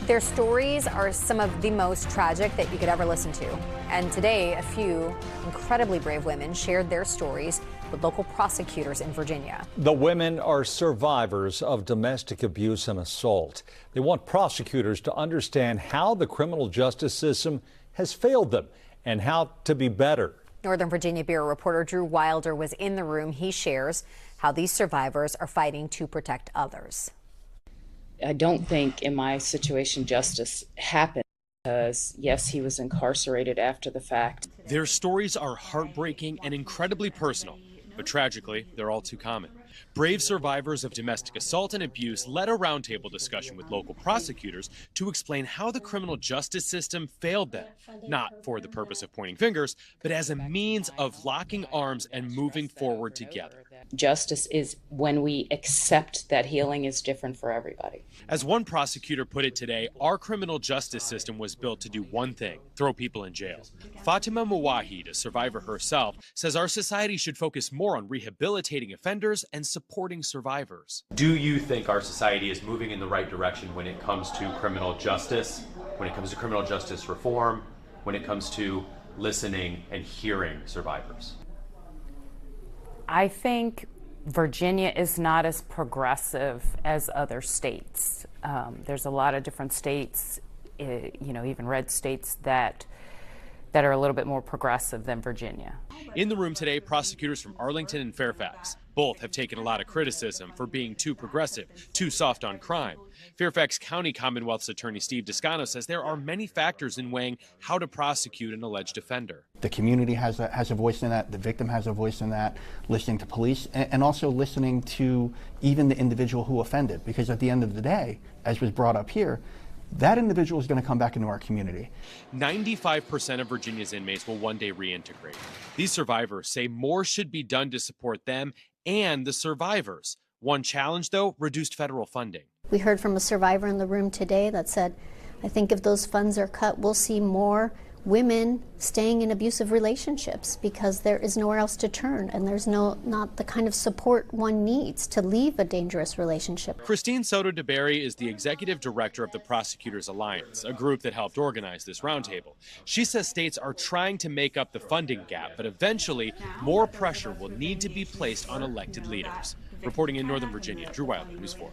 Their stories are some of the most tragic that you could ever listen to. And today, a few incredibly brave women shared their stories with local prosecutors in Virginia. The women are survivors of domestic abuse and assault. They want prosecutors to understand how the criminal justice system has failed them and how to be better. Northern Virginia Bureau reporter Drew Wilder was in the room. He shares how these survivors are fighting to protect others. I don't think in my situation justice happened because, yes, he was incarcerated after the fact. Their stories are heartbreaking and incredibly personal, but tragically, they're all too common. Brave survivors of domestic assault and abuse led a roundtable discussion with local prosecutors to explain how the criminal justice system failed them, not for the purpose of pointing fingers, but as a means of locking arms and moving forward together. Justice is when we accept that healing is different for everybody. As one prosecutor put it today, our criminal justice system was built to do one thing: throw people in jail. Fatima Mawahid, a survivor herself, says our society should focus more on rehabilitating offenders and supporting survivors. Do you think our society is moving in the right direction when it comes to criminal justice, when it comes to criminal justice reform, when it comes to listening and hearing survivors? I think Virginia is not as progressive as other states. There's a lot of different states, even red states that are a little bit more progressive than Virginia. In the room today, prosecutors from Arlington and Fairfax. Both have taken a lot of criticism for being too progressive, too soft on crime. Fairfax County Commonwealth's attorney Steve Descano says there are many factors in weighing how to prosecute an alleged offender. The community has a voice in that, the victim has a voice in that, listening to police, and also listening to even the individual who offended. Because at the end of the day, as was brought up here, that individual is going to come back into our community. 95% of Virginia's inmates will one day reintegrate. These survivors say more should be done to support them and the survivors. One challenge, though, reduced federal funding. We heard from a survivor in the room today that said, I think if those funds are cut, we'll see more women staying in abusive relationships because there is nowhere else to turn and there's not the kind of support one needs to leave a dangerous relationship. Christine Soto DeBerry is the executive director of the Prosecutors Alliance, a group that helped organize this roundtable. She says states are trying to make up the funding gap, but eventually more pressure will need to be placed on elected leaders. Reporting in Northern Virginia, Drew Wilder, News 4.